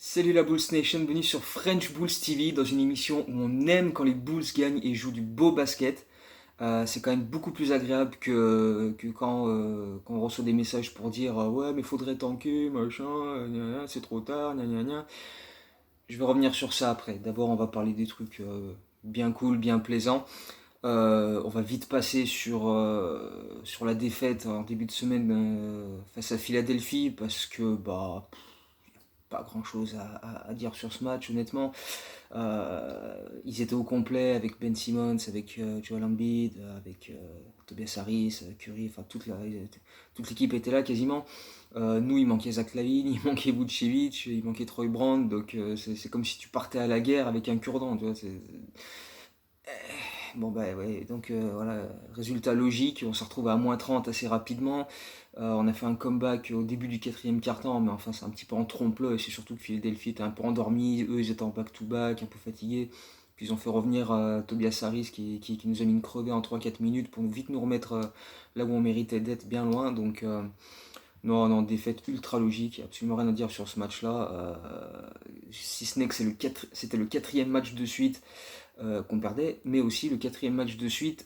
Salut la Bulls Nation, bienvenue sur French Bulls TV dans une émission où on aime quand les Bulls gagnent et jouent du beau basket. C'est quand même beaucoup plus agréable que quand on reçoit des messages pour dire ouais mais faudrait tanker, machin, gna gna, c'est trop tard, gna gna gna. Je vais revenir sur ça après. D'abord on va parler des trucs bien cool, bien plaisants. On va vite passer sur la défaite en début de semaine face à Philadelphie parce que pas grand chose à dire sur ce match, honnêtement. Ils étaient au complet avec Ben Simmons, avec Joel Embiid, avec Tobias Harris, Curry, enfin toute l'équipe était là quasiment. Nous, il manquait Zach LaVine, il manquait Vucevic, il manquait Troy Brown, donc c'est comme si tu partais à la guerre avec un cure-dent, tu vois. Bon bah ouais, donc voilà, résultat logique, on s'est retrouvé à -30 assez rapidement. On a fait un comeback au début du quatrième quart-temps, mais enfin c'est un petit peu en trompe-l'œil, et c'est surtout que Philadelphie était un peu endormi, eux ils étaient en back-to-back, un peu fatigués. Puis ils ont fait revenir Tobias Harris qui nous a mis une crevée en 3-4 minutes pour vite nous remettre là où on méritait d'être bien loin. Donc non, non, défaite ultra logique, il n'y a absolument rien à dire sur ce match-là. Si ce n'est que c'était le quatrième match de suite qu'on perdait, mais aussi le quatrième match de suite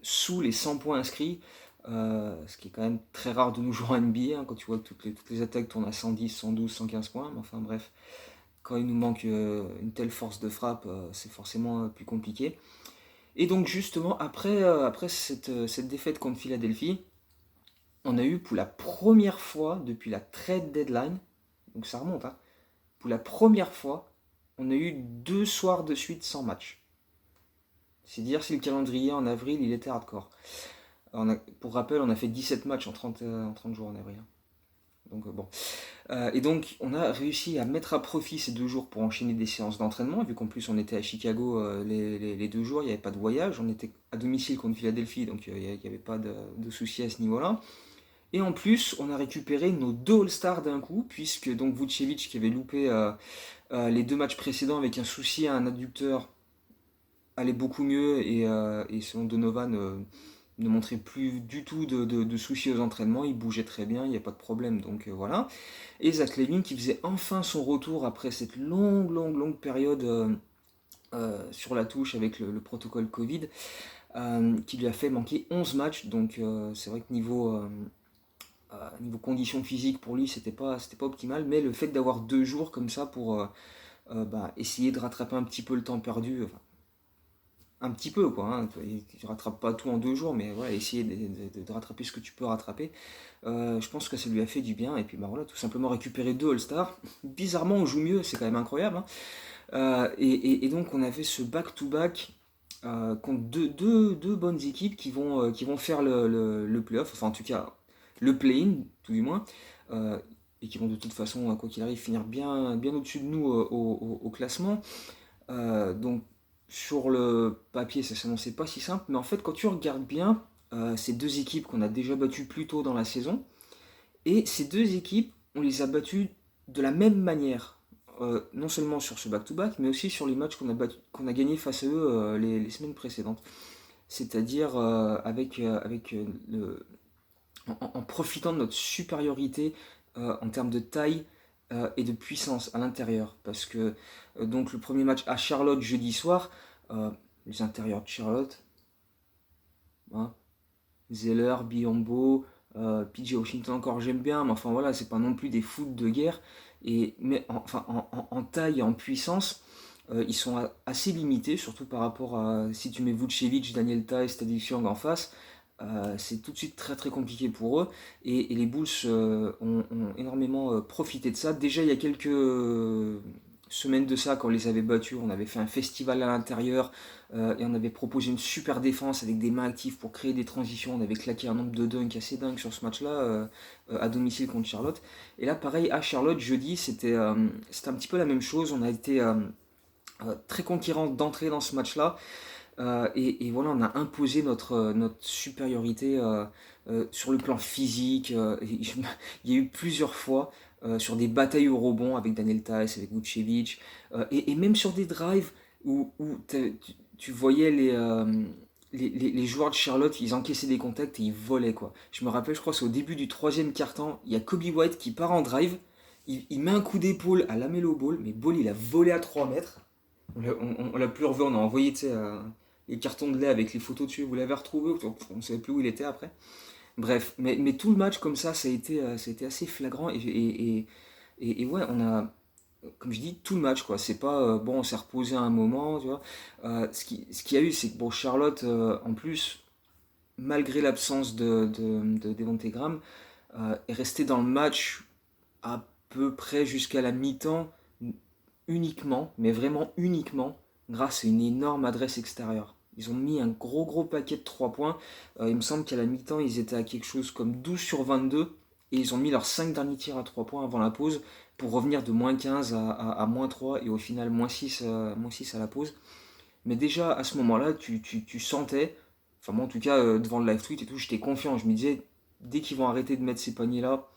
sous les 100 points inscrits, ce qui est quand même très rare de nos jours en NBA, hein, quand tu vois que toutes les attaques tournent à 110, 112, 115 points, mais enfin bref, quand il nous manque une telle force de frappe, c'est forcément plus compliqué. Et donc justement, après cette défaite contre Philadelphie, on a eu pour la première fois depuis la trade deadline, donc ça remonte, hein, pour la première fois, on a eu 2 soirs de suite sans match. C'est dire si le calendrier en avril il était hardcore. Pour rappel, on a fait 17 matchs en 30 jours en avril. Donc bon. Et donc on a réussi à mettre à profit ces 2 jours pour enchaîner des séances d'entraînement, vu qu'en plus on était à Chicago les 2 jours, il n'y avait pas de voyage, on était à domicile contre Philadelphie, donc il n'y avait pas de soucis à ce niveau-là. Et en plus, on a récupéré nos 2 All-Stars d'un coup, puisque donc Vucevic qui avait loupé les 2 matchs précédents avec un souci à un adducteur allait beaucoup mieux et selon Donovan ne montrait plus du tout de soucis aux entraînements, il bougeait très bien, il n'y a pas de problème, donc voilà. Et Zach LaVine qui faisait enfin son retour après cette longue période sur la touche avec le protocole Covid, qui lui a fait manquer 11 matchs, donc c'est vrai que niveau conditions physiques pour lui c'était pas optimal, mais le fait d'avoir 2 jours comme ça pour essayer de rattraper un petit peu le temps perdu, enfin, un petit peu quoi, hein. Tu rattrapes pas tout en 2 jours, mais voilà, essayer de rattraper ce que tu peux rattraper. Je pense que ça lui a fait du bien, et puis bah voilà, tout simplement récupérer 2 All-Stars. Bizarrement, on joue mieux, c'est quand même incroyable, hein. Et donc, on avait ce back-to-back contre deux bonnes équipes qui vont faire le playoff, enfin en tout cas le play-in, tout du moins, et qui vont de toute façon, quoi qu'il arrive, finir bien au-dessus de nous au classement. Donc sur le papier, ça s'annonçait pas si simple, mais en fait, quand tu regardes bien, ces 2 équipes qu'on a déjà battues plus tôt dans la saison, et ces 2 équipes, on les a battues de la même manière. Non seulement sur ce back-to-back, mais aussi sur les matchs qu'on a gagnés face à eux les semaines précédentes. C'est-à-dire en profitant de notre supériorité en termes de taille et de puissance à l'intérieur. Parce que donc le premier match à Charlotte jeudi soir, les intérieurs de Charlotte, hein, Zeller, Biombo, PJ Washington encore j'aime bien, mais enfin voilà, c'est pas non plus des foot de guerre. Mais en taille et en puissance, ils sont assez limités, surtout par rapport à si tu mets Vucevic, Daniel Theis, Tadic Young en face. C'est tout de suite très très compliqué pour eux, et les Bulls ont énormément profité de ça. Déjà il y a quelques semaines de ça, quand on les avait battus, on avait fait un festival à l'intérieur, et on avait proposé une super défense avec des mains actives pour créer des transitions. On avait claqué un nombre de dunks assez dingue sur ce match-là à domicile contre Charlotte. Et là, pareil, à Charlotte, jeudi, c'était un petit peu la même chose. On a été très conquérant d'entrée dans ce match-là. Et voilà, on a imposé notre supériorité sur le plan physique. Il y a eu plusieurs fois sur des batailles au rebond avec Daniel Theis, avec Vucevic, et même sur des drives où tu voyais les joueurs de Charlotte, ils encaissaient des contacts et ils volaient quoi. Je me rappelle, je crois que c'est au début du troisième quart-temps, il y a Kobe White qui part en drive, il met un coup d'épaule à Lamelo Ball, mais Ball il a volé à 3 mètres. On l'a plus revu, on a envoyé les cartons de lait avec les photos dessus, vous l'avez retrouvé, on ne savait plus où il était après. Bref, mais tout le match comme ça a été assez flagrant et ouais, on a, comme je dis, tout le match quoi. C'est pas bon, on s'est reposé à un moment, tu vois. Ce qu'il y a eu, c'est que bon, Charlotte, en plus, malgré l'absence de Devontae Graham, est resté dans le match à peu près jusqu'à la mi-temps uniquement, mais vraiment uniquement, grâce à une énorme adresse extérieure. Ils ont mis un gros paquet de 3 points. Il me semble qu'à la mi-temps, ils étaient à quelque chose comme 12 sur 22. Et ils ont mis leurs 5 derniers tirs à 3 points avant la pause pour revenir de moins 15 à moins 3 et au final moins 6 à la pause. Mais déjà à ce moment-là, tu sentais, enfin moi en tout cas devant le live tweet et tout, j'étais confiant. Je me disais, dès qu'ils vont arrêter de mettre ces paniers-là,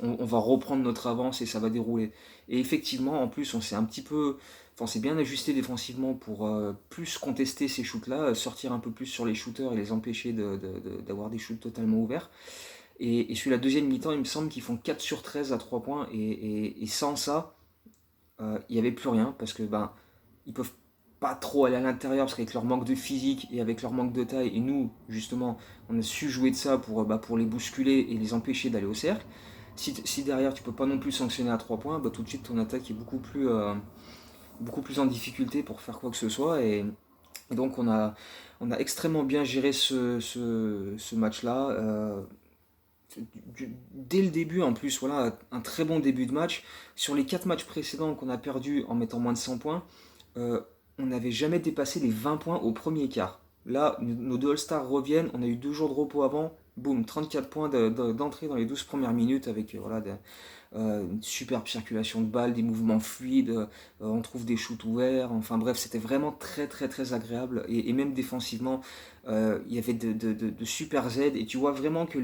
on va reprendre notre avance et ça va dérouler. Et effectivement, en plus, on s'est un petit peu, enfin, on s'est bien ajusté défensivement pour plus contester ces shoots-là, sortir un peu plus sur les shooters et les empêcher d'avoir des shoots totalement ouverts. Et sur la deuxième mi-temps, il me semble qu'ils font 4 sur 13 à 3 points. Et sans ça, il n'y avait plus rien parce que ben, ils peuvent pas trop aller à l'intérieur parce qu'avec leur manque de physique et avec leur manque de taille, et nous, justement, on a su jouer de ça pour les bousculer et les empêcher d'aller au cercle. Si derrière tu peux pas non plus sanctionner à 3 points, bah, tout de suite ton attaque est beaucoup plus en difficulté pour faire quoi que ce soit. Et donc on a extrêmement bien géré ce match-là. Dès le début, en plus, voilà, un très bon début de match. Sur les 4 matchs précédents qu'on a perdus en mettant moins de 100 points, euh, on n'avait jamais dépassé les 20 points au premier quart. Là, nos deux All-Stars reviennent, on a eu 2 jours de repos avant, boum, 34 points d'entrée dans les 12 premières minutes avec une superbe circulation de balles, des mouvements fluides, on trouve des shoots ouverts, enfin bref, c'était vraiment très agréable et même défensivement, il y avait de super aides et tu vois vraiment que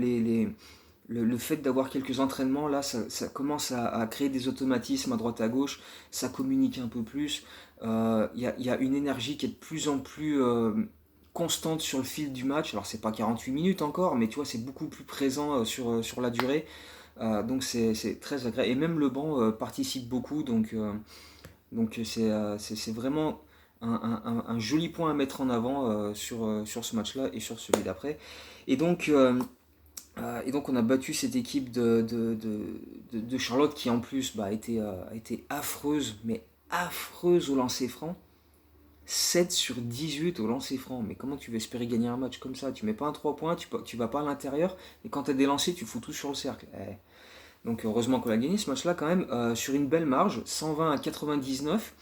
le fait d'avoir quelques entraînements, là, ça commence à créer des automatismes à droite à gauche, ça communique un peu plus. Il y a une énergie qui est de plus en plus constante sur le fil du match. Alors, c'est pas 48 minutes encore, mais tu vois, c'est beaucoup plus présent sur la durée. Donc, c'est très agréable. Et même le banc participe beaucoup, donc c'est vraiment un joli point à mettre en avant sur ce match-là et sur celui d'après. Et donc, et donc on a battu cette équipe de Charlotte qui en plus a été affreuse, mais affreuse au lancer franc. 7 sur 18 au lancer franc. Mais comment tu veux espérer gagner un match comme ça? Tu mets pas un 3 points, tu vas pas à l'intérieur, et quand tu as des lancers, tu fous tout sur le cercle. Donc heureusement qu'on a gagné ce match-là quand même, sur une belle marge, 120 à 99.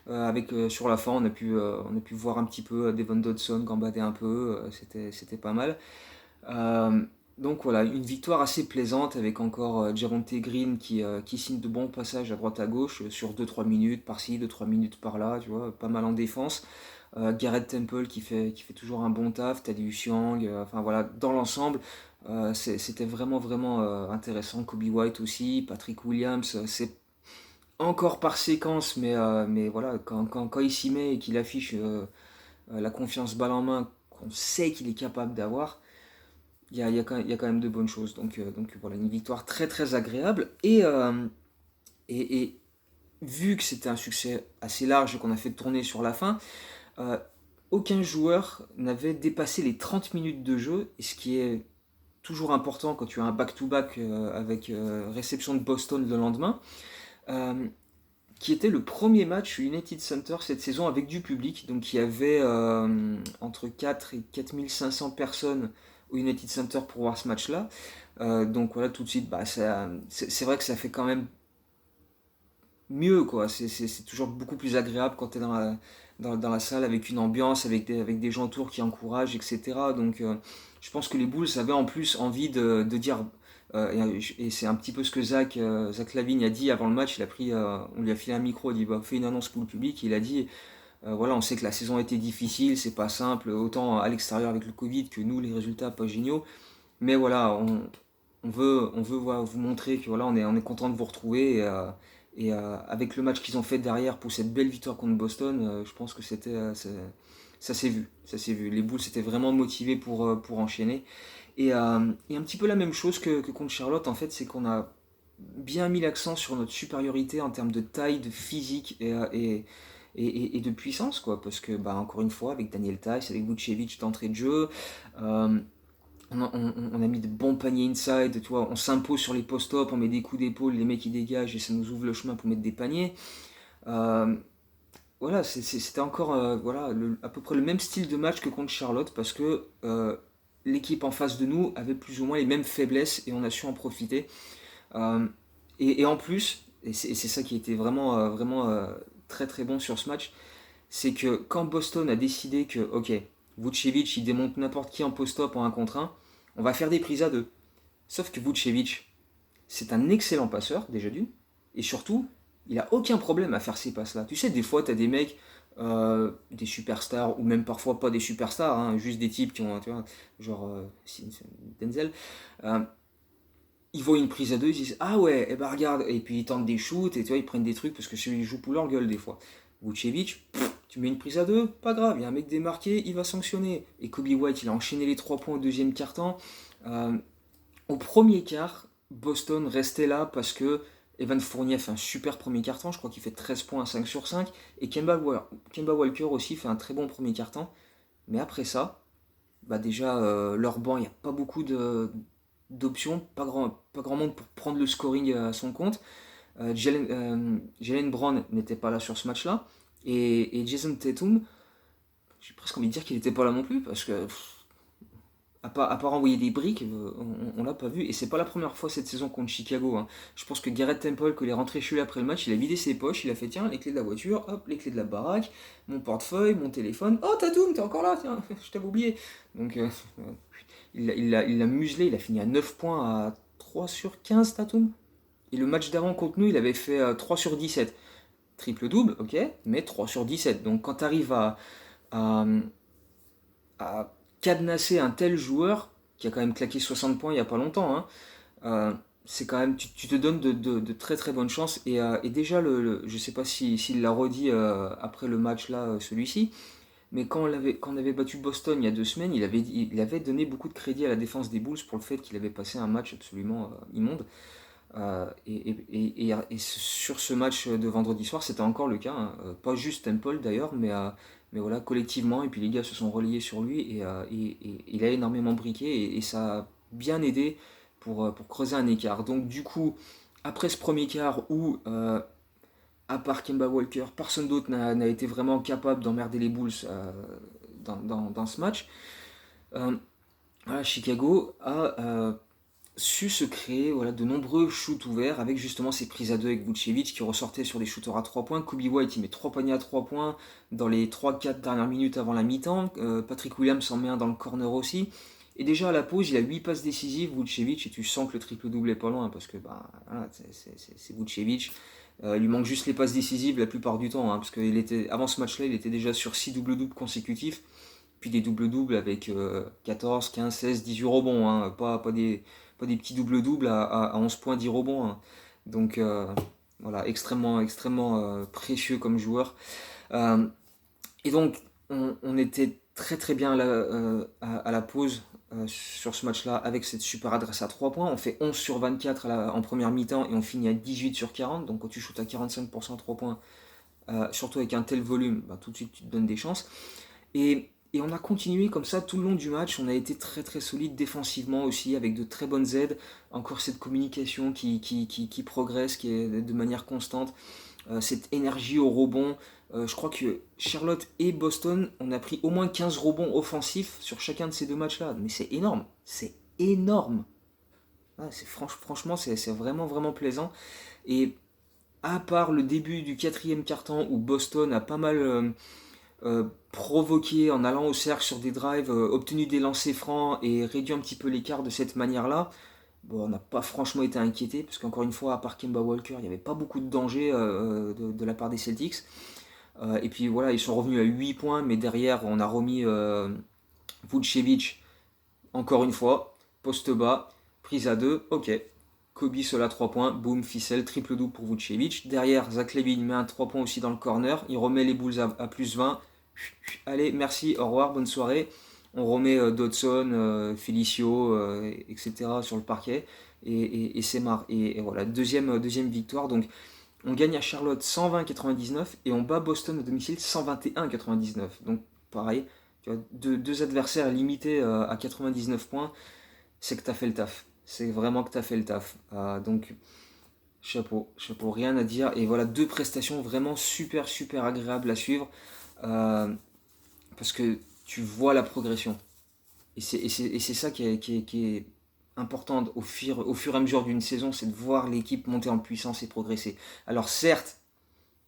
Avec sur la fin, on a pu voir un petit peu Devon Dodson gambader un peu, c'était pas mal. Euh, donc voilà, une victoire assez plaisante avec encore Javonte Green qui signe de bons passages à droite à gauche sur 2-3 minutes par-ci, 2-3 minutes par-là, tu vois, pas mal en défense. Garrett Temple qui fait toujours un bon taf, Thaddeus Young, enfin voilà, dans l'ensemble, c'était vraiment intéressant. Kobe White aussi, Patrick Williams, c'est encore par séquence, mais voilà, quand il s'y met et qu'il affiche la confiance balle en main qu'on sait qu'il est capable d'avoir, il y a quand même de bonnes choses. Donc voilà, une victoire très agréable. Et vu que c'était un succès assez large et qu'on a fait tourner sur la fin, euh, aucun joueur n'avait dépassé les 30 minutes de jeu, et ce qui est toujours important quand tu as un back-to-back avec réception de Boston le lendemain, euh, qui était le premier match United Center cette saison avec du public. Donc il y avait entre 4 et 4500 personnes au United Center pour voir ce match-là. Donc voilà, tout de suite, c'est vrai que ça fait quand même mieux, quoi. C'est toujours beaucoup plus agréable quand tu es dans la salle avec une ambiance, avec des gens autour qui encouragent, etc. Donc je pense que les Bulls avaient en plus envie de dire, et c'est un petit peu ce que Zach Lavigne a dit avant le match, on lui a filé un micro, il dit bah, fais une annonce pour le public, et il a dit voilà, on sait que la saison a été difficile, c'est pas simple, autant à l'extérieur avec le Covid que nous, les résultats pas géniaux, mais voilà, on veut voilà, vous montrer que voilà, on est content de vous retrouver. Avec le match qu'ils ont fait derrière pour cette belle victoire contre Boston, je pense que ça s'est vu. Ça s'est vu. Les Bulls étaient vraiment motivés pour enchaîner. Et un petit peu la même chose que contre Charlotte, en fait, c'est qu'on a bien mis l'accent sur notre supériorité en termes de taille, de physique et de puissance, quoi. Parce que, bah, encore une fois, avec Daniel Theis, avec Vucevic d'entrée de jeu, euh, on a mis de bons paniers inside, tu vois, on s'impose sur les post-up, on met des coups d'épaule, les mecs ils dégagent et ça nous ouvre le chemin pour mettre des paniers. Euh, voilà, c'était encore voilà, à peu près le même style de match que contre Charlotte parce que l'équipe en face de nous avait plus ou moins les mêmes faiblesses et on a su en profiter. Euh, et en plus, et c'est ça qui était vraiment très très bon sur ce match, c'est que quand Boston a décidé que, ok, Vucevic il démonte n'importe qui en post-up en 1 contre 1, on va faire des prises à deux. Sauf que Vucevic, c'est un excellent passeur, déjà d'une, et surtout, il a aucun problème à faire ces passes-là. Tu sais, des fois, tu as des mecs, des superstars, ou même parfois pas des superstars, hein, juste des types qui ont, tu vois, genre Denzel, euh, ils voient une prise à deux, ils disent ah ouais, et bah regarde, et puis ils tentent des shoots, et tu vois, ils prennent des trucs parce que ils jouent pour leur gueule des fois. Vucevic, tu mets une prise à deux, pas grave, il y a un mec démarqué, il va sanctionner. Et Kobe White, il a enchaîné les 3 points au deuxième quart-temps. Euh, Au premier quart, Boston restait là parce que Evan Fournier fait un super premier quart-temps, je crois qu'il fait 13 points à 5 sur 5, et Kemba Walker aussi fait un très bon premier quart-temps. Mais après ça, bah déjà, leur banc, il n'y a pas beaucoup d'options, pas grand monde pour prendre le scoring à son compte. Jalen Brown n'était pas là sur ce match-là. Et Jason Tatum, j'ai presque envie de dire qu'il n'était pas là non plus, parce que à part envoyer des briques, on l'a pas vu. Et c'est pas la première fois cette saison contre Chicago, hein. Je pense que Garrett Temple, quand il est rentré chez lui après le match, il a vidé ses poches, il a fait tiens, les clés de la voiture, hop, les clés de la baraque, mon portefeuille, mon téléphone. Oh Tatum, t'es encore là, tiens, je t'avais oublié. Donc il l'a muselé, il a fini à 9 points à 3 sur 15 Tatum. Et le match d'avant contre nous, il avait fait 3 sur 17. Triple-double, ok, mais 3 sur 17. Donc quand tu arrives à, à cadenasser un tel joueur, qui a quand même claqué 60 points il n'y a pas longtemps, hein, c'est quand même, tu te donnes de très très bonnes chances. Et déjà, je ne sais pas s'il l'a redit après le match là, celui-ci, mais quand on avait battu Boston il y a 2 semaines, il avait donné beaucoup de crédit à la défense des Bulls pour le fait qu'il avait passé un match absolument immonde. Et sur ce match de vendredi soir, c'était encore le cas, hein. Pas juste Temple d'ailleurs, mais voilà, collectivement. Et puis les gars se sont reliés sur lui et il a énormément briqué et ça a bien aidé pour creuser un écart. Donc, du coup, après ce premier quart où, à part Kemba Walker, personne d'autre n'a été vraiment capable d'emmerder les Bulls dans ce match, euh, voilà, Chicago a su se créer voilà, de nombreux shoots ouverts avec justement ces prises à deux avec Vucevic qui ressortait sur des shooters à 3 points. Kobe White il met 3 paniers à 3 points dans les 3-4 dernières minutes avant la mi-temps. Patrick Williams en met un dans le corner aussi. Et déjà à la pause, il a 8 passes décisives, Vucevic, et tu sens que le triple-double est pas loin parce que bah, voilà, c'est Vucevic. Il lui manque juste les passes décisives la plupart du temps, hein, parce qu'avant ce match-là, il était déjà sur 6 double-doubles consécutifs, puis des double-doubles avec 14, 15, 16, 18 rebonds, hein, pas des petits double-doubles à 11 points, 10 rebonds, hein. Donc voilà, extrêmement, extrêmement précieux comme joueur. Euh, et donc, on était très très bien à la pause sur ce match-là avec cette super adresse à 3 points. On fait 11 sur 24 en première mi-temps et on finit à 18 sur 40. Donc quand tu shootes à 45% à 3 points, surtout avec un tel volume, bah, tout de suite tu te donnes des chances. Et on a continué comme ça tout le long du match. On a été très très solide défensivement aussi, avec de très bonnes aides. Encore cette communication qui progresse, qui est de manière constante. Cette énergie au rebond. Je crois que Charlotte et Boston, on a pris au moins 15 rebonds offensifs sur chacun de ces 2 matchs-là. Mais c'est énorme. C'est énorme. Ah, franchement, c'est vraiment vraiment plaisant. Et à part le début du quatrième quart-temps où Boston a pas mal provoqué en allant au cercle sur des drives, obtenu des lancers francs et réduit un petit peu l'écart de cette manière-là, bon, on n'a pas franchement été inquiété, parce qu'encore une fois, à part Kemba Walker, il n'y avait pas beaucoup de danger de la part des Celtics. Et puis voilà, ils sont revenus à 8 points, mais derrière, on a remis Vucevic, encore une fois, poste bas, prise à 2, ok. Kobe seul à 3 points, boum, ficelle, triple-double pour Vucevic. Derrière, Zach Levine met un 3 points aussi dans le corner, il remet les Bulls à plus 20. Allez, merci, au revoir, bonne soirée. On remet Dodson, Felicio, etc. sur le parquet. et c'est marre. Et voilà, deuxième victoire. Donc on gagne à Charlotte 120-99 et on bat Boston à domicile 121-99. Donc pareil, tu vois, deux adversaires limités à 99 points, c'est que tu as fait le taf. C'est vraiment que tu as fait le taf. Donc chapeau, rien à dire. Et voilà, deux prestations vraiment super, super agréables à suivre. Parce que tu vois la progression. Et c'est ça qui est important au fur et à mesure d'une saison, c'est de voir l'équipe monter en puissance et progresser. Alors certes,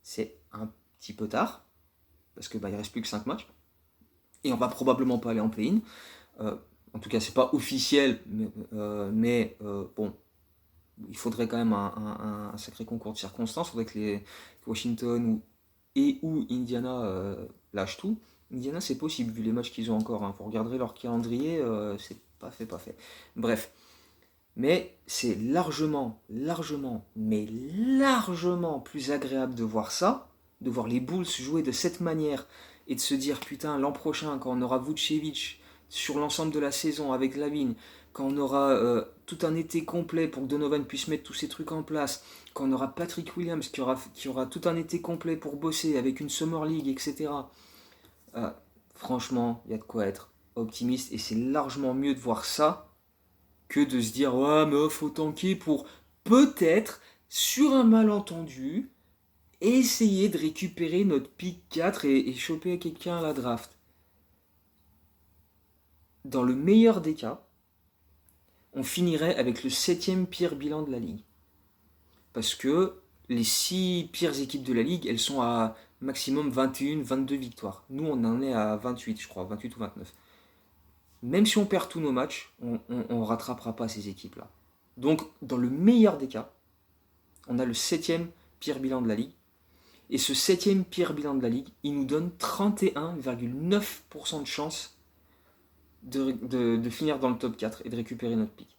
c'est un petit peu tard, parce que il reste plus que 5 matchs, et on va probablement pas aller en play-in. En tout cas, c'est pas officiel, mais bon, il faudrait quand même un sacré concours de circonstances. Il faudrait que Washington ou Indiana lâchent tout. Indiana, c'est possible vu les matchs qu'ils ont encore. Vous regarderez leur calendrier, c'est pas fait. Bref, mais c'est largement, mais largement plus agréable de voir ça, de voir les Bulls jouer de cette manière et de se dire putain, l'an prochain, quand on aura Vucevic sur l'ensemble de la saison avec Lavigne, quand on aura tout un été complet pour que Donovan puisse mettre tous ces trucs en place, quand on aura Patrick Williams qui aura tout un été complet pour bosser avec une Summer League, etc. Franchement, il y a de quoi être optimiste et c'est largement mieux de voir ça que de se dire ouais mais faut tanker pour peut-être sur un malentendu essayer de récupérer notre pick 4 et choper quelqu'un à la draft. Dans le meilleur des cas, on finirait avec le 7e pire bilan de la ligue. Parce que les 6 pires équipes de la ligue, elles sont à maximum 21, 22 victoires. Nous, on en est à 28, je crois, 28 ou 29. Même si on perd tous nos matchs, on rattrapera pas ces équipes-là. Donc, dans le meilleur des cas, on a le 7e pire bilan de la ligue. Et ce 7e pire bilan de la ligue, il nous donne 31,9% de chance de finir dans le top 4 et de récupérer notre pick.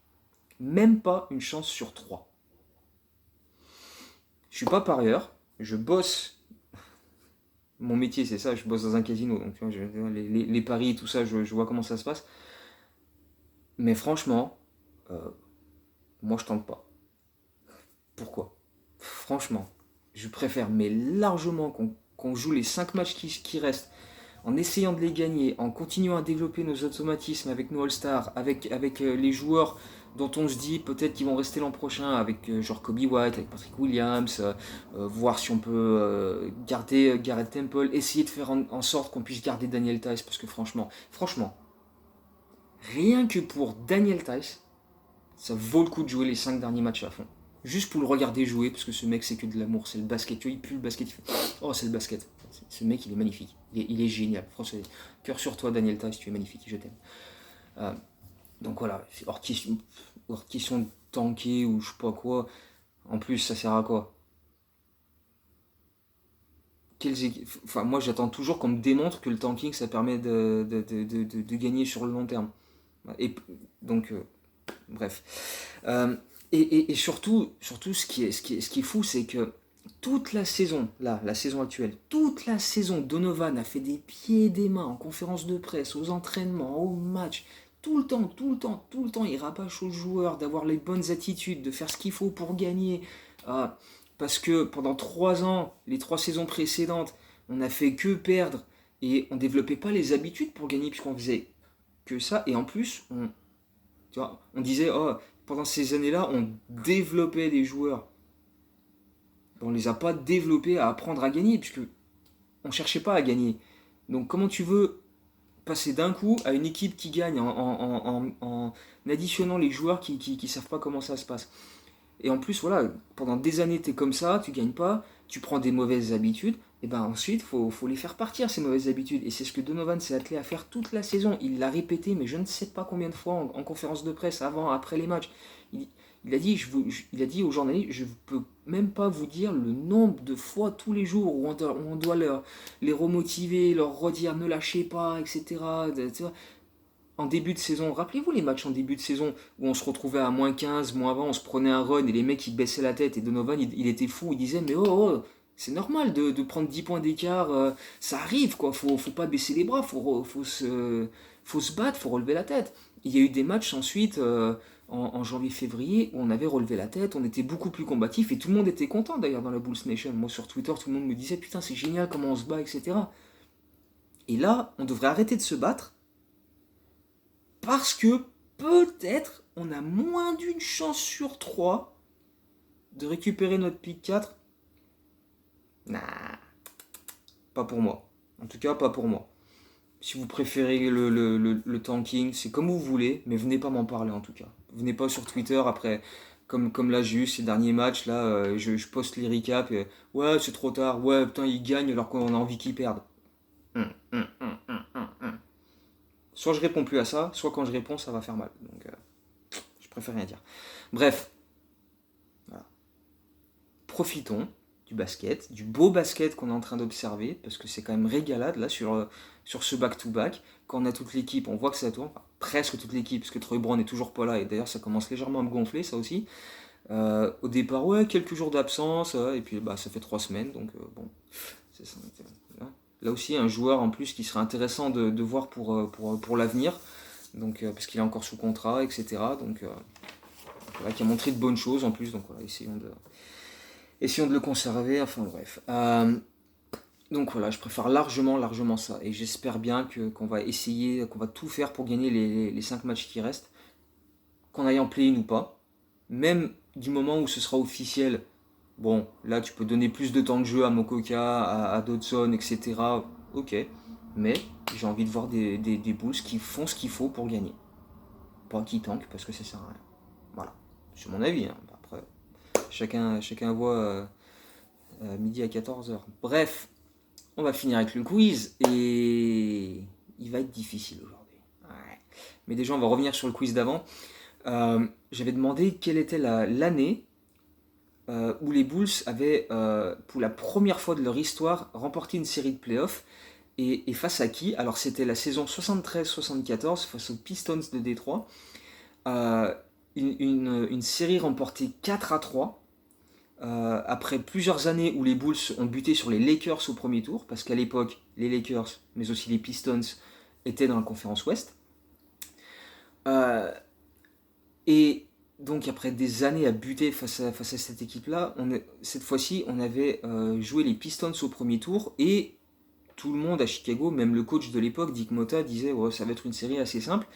Même pas une chance sur 3. Je suis pas parieur, je bosse. Mon métier, c'est ça, je bosse dans un casino. Donc, tu vois, les paris et tout ça, je vois comment ça se passe. Mais franchement, moi, je tente pas. Pourquoi ? Franchement, je préfère, mais largement, qu'on joue les 5 matchs qui restent, en essayant de les gagner, en continuant à développer nos automatismes avec nos All-Stars, avec les joueurs dont on se dit peut-être qu'ils vont rester l'an prochain, avec genre Kobe White, avec Patrick Williams, voir si on peut garder Garrett Temple, essayer de faire en sorte qu'on puisse garder Daniel Theis, parce que franchement, rien que pour Daniel Theis, ça vaut le coup de jouer les 5 derniers matchs à fond. Juste pour le regarder jouer, parce que ce mec c'est que de l'amour, c'est le basket. Tu vois, il pue le basket, il fait oh, c'est le basket. Ce mec il est magnifique, il est génial. Franchement, cœur sur toi, Daniel Theis, tu es magnifique, je t'aime. Donc voilà, c'est hors question de tanker ou je sais pas quoi. En plus, ça sert à quoi ? Enfin, moi j'attends toujours qu'on me démontre que le tanking ça permet de gagner sur le long terme. Et donc, bref. Et surtout, ce qui est fou, c'est que toute la saison, là, la saison actuelle, toute la saison, Donovan a fait des pieds et des mains en conférence de presse, aux entraînements, aux matchs, tout le temps, il rabâche aux joueurs d'avoir les bonnes attitudes, de faire ce qu'il faut pour gagner. Parce que pendant 3 ans, les 3 saisons précédentes, on n'a fait que perdre et on développait pas les habitudes pour gagner puisqu'on faisait que ça. Et en plus, on disait, oh, pendant ces années-là, on développait des joueurs. On les a pas développés à apprendre à gagner, puisque on cherchait pas à gagner. Donc comment tu veux passer d'un coup à une équipe qui gagne en additionnant les joueurs qui savent pas comment ça se passe. Et en plus, voilà, pendant des années, tu es comme ça, tu gagnes pas, tu prends des mauvaises habitudes, et ben ensuite, faut les faire partir, ces mauvaises habitudes. Et c'est ce que Donovan s'est attelé à faire toute la saison. Il l'a répété, mais je ne sais pas combien de fois en conférence de presse, avant, après les matchs. Il a dit aux journalistes, je ne peux même pas vous dire le nombre de fois tous les jours où on doit les remotiver, leur redire ne lâchez pas, etc. En début de saison, rappelez-vous les matchs en début de saison où on se retrouvait à moins 15, moins 20, on se prenait un run et les mecs ils baissaient la tête et Donovan il était fou, il disait mais oh, c'est normal de prendre 10 points d'écart, ça arrive quoi, faut pas baisser les bras, faut se battre, faut relever la tête. Il y a eu des matchs ensuite, en janvier-février, où on avait relevé la tête, on était beaucoup plus combatif, et tout le monde était content d'ailleurs dans la Bulls Nation. Moi sur Twitter, tout le monde me disait putain c'est génial comment on se bat, etc. Et là, on devrait arrêter de se battre, parce que peut-être on a moins d'une chance sur 3 de récupérer notre pick 4. Nah, pas pour moi. En tout cas, pas pour moi. Si vous préférez le tanking, c'est comme vous voulez, mais venez pas m'en parler en tout cas. Venez pas sur Twitter après, comme là j'ai eu ces derniers matchs, là je poste les recaps, et, ouais c'est trop tard, ouais putain ils gagnent alors qu'on a envie qu'ils perdent. Soit je réponds plus à ça, soit quand je réponds ça va faire mal. Donc je préfère rien dire. Bref, voilà. Profitons du basket, du beau basket qu'on est en train d'observer, parce que c'est quand même régalade là sur ce back-to-back. Quand on a toute l'équipe, on voit que ça tourne, enfin, presque toute l'équipe, parce que Troy Brown n'est toujours pas là, et d'ailleurs ça commence légèrement à me gonfler ça aussi. Au départ, ouais, quelques jours d'absence, et puis bah, ça fait 3 semaines, donc bon, c'est ça. Là aussi, un joueur en plus qui serait intéressant de voir pour l'avenir, donc, parce qu'il est encore sous contrat, etc. Donc, voilà, qui a montré de bonnes choses en plus, donc voilà, essayons de le conserver, enfin bref. Donc voilà, je préfère largement ça. Et j'espère bien qu'on va essayer, qu'on va tout faire pour gagner les 5 matchs qui restent. Qu'on aille en play-in ou pas. Même du moment où ce sera officiel, bon, là tu peux donner plus de temps de jeu à Mokoka, à Dodson, etc. Ok. Mais j'ai envie de voir des Bulls qui font ce qu'il faut pour gagner. Pas qui tankent parce que ça sert à rien. Voilà. C'est mon avis. Hein. Après, chacun voit midi à 14h. Bref, on va finir avec le quiz et il va être difficile aujourd'hui. Ouais. Mais déjà, on va revenir sur le quiz d'avant. J'avais demandé quelle était l'année où les Bulls avaient, pour la première fois de leur histoire, remporté une série de playoffs. Et face à qui? Alors, c'était la saison 73-74 face aux Pistons de Détroit. Euh, une série remportée 4-3. Après plusieurs années où les Bulls ont buté sur les Lakers au premier tour, parce qu'à l'époque, les Lakers, mais aussi les Pistons, étaient dans la conférence Ouest. Et donc après des années à buter face à cette équipe-là, cette fois-ci, on avait joué les Pistons au premier tour, et tout le monde à Chicago, même le coach de l'époque, Dick Motta, disait ouais, ça va être une série assez simple.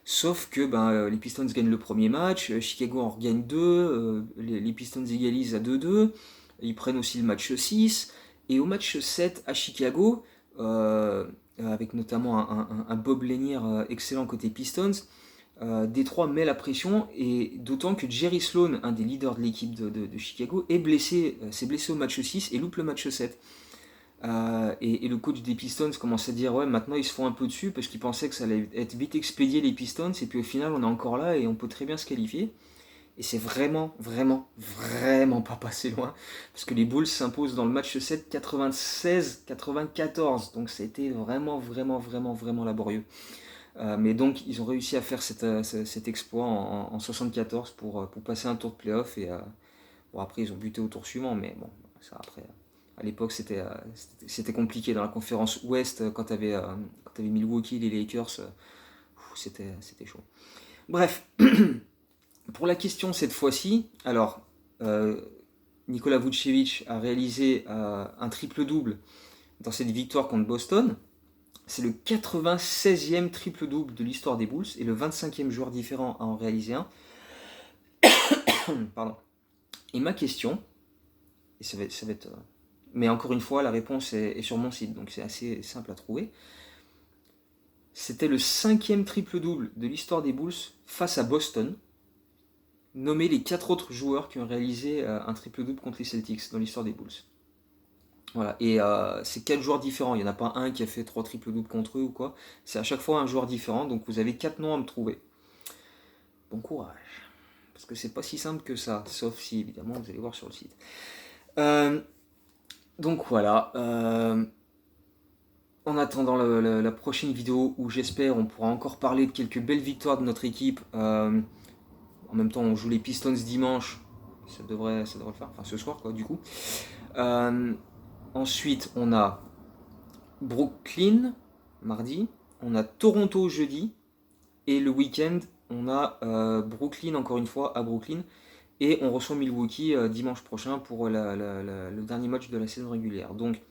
Sauf que les Pistons gagnent le premier match, Chicago en regagne 2, les Pistons égalisent à 2-2, ils prennent aussi le match 6, et au match 7 à Chicago, avec notamment un Bob Lanier excellent côté Pistons, Détroit met la pression, et d'autant que Jerry Sloan, un des leaders de l'équipe de Chicago, s'est blessé au match 6 et loupe le match 7. Et le coach des Pistons commence à dire ouais maintenant ils se font un peu dessus parce qu'ils pensaient que ça allait être vite expédié les Pistons, et puis au final on est encore là et on peut très bien se qualifier, et c'est vraiment pas passé loin parce que les Bulls s'imposent dans le match 7 96-94, donc c'était vraiment laborieux. Mais donc ils ont réussi à faire cet exploit en 74 pour passer un tour de playoff, et bon après ils ont buté au tour suivant, mais bon ça après à l'époque, c'était compliqué dans la conférence Ouest quand t'avais Milwaukee et les Lakers. C'était chaud. Bref, pour la question cette fois-ci, alors Nikola Vucevic a réalisé un triple-double dans cette victoire contre Boston. C'est le 96e triple-double de l'histoire des Bulls et le 25e joueur différent à en réaliser un. Pardon. Et ma question, et ça va être mais encore une fois, la réponse est sur mon site, donc c'est assez simple à trouver. C'était le 5e triple-double de l'histoire des Bulls face à Boston. Nommez les 4 autres joueurs qui ont réalisé un triple-double contre les Celtics dans l'histoire des Bulls. Voilà, et c'est 4 joueurs différents. Il n'y en a pas un qui a fait 3 triple-doubles contre eux ou quoi. C'est à chaque fois un joueur différent, donc vous avez 4 noms à me trouver. Bon courage, parce que c'est pas si simple que ça, sauf si évidemment vous allez voir sur le site. Donc voilà, en attendant la prochaine vidéo où j'espère on pourra encore parler de quelques belles victoires de notre équipe. En même temps on joue les Pistons dimanche, ça devrait le faire, enfin ce soir quoi du coup. Ensuite on a Brooklyn mardi, on a Toronto jeudi, et le week-end on a Brooklyn encore une fois à Brooklyn. Et on reçoit Milwaukee dimanche prochain pour le dernier match de la saison régulière. Donc,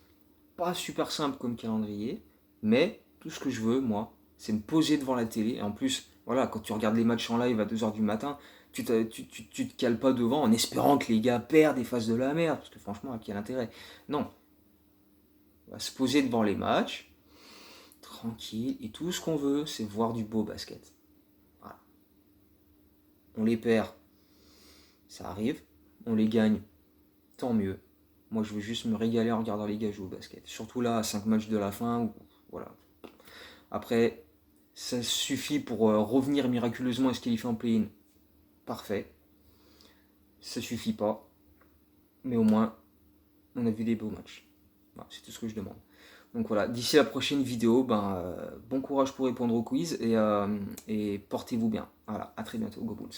pas super simple comme calendrier, mais tout ce que je veux, moi, c'est me poser devant la télé. Et en plus, voilà, quand tu regardes les matchs en live à 2h du matin, tu te cales pas devant en espérant que les gars perdent et fassent de la merde, parce que franchement, à quel intérêt? Non, on va se poser devant les matchs, tranquille, et tout ce qu'on veut, c'est voir du beau basket. Voilà. On les perd, ça arrive. On les gagne, tant mieux. Moi, je veux juste me régaler en regardant les gars jouer au basket. Surtout là, à 5 matchs de la fin. Voilà. Après, ça suffit pour revenir miraculeusement et se qualifier en play-in. Parfait. Ça suffit pas. Mais au moins, on a vu des beaux matchs. Voilà, c'est tout ce que je demande. Donc voilà, d'ici la prochaine vidéo, bon courage pour répondre au quiz et portez-vous bien. Voilà, à très bientôt. Go Bulls.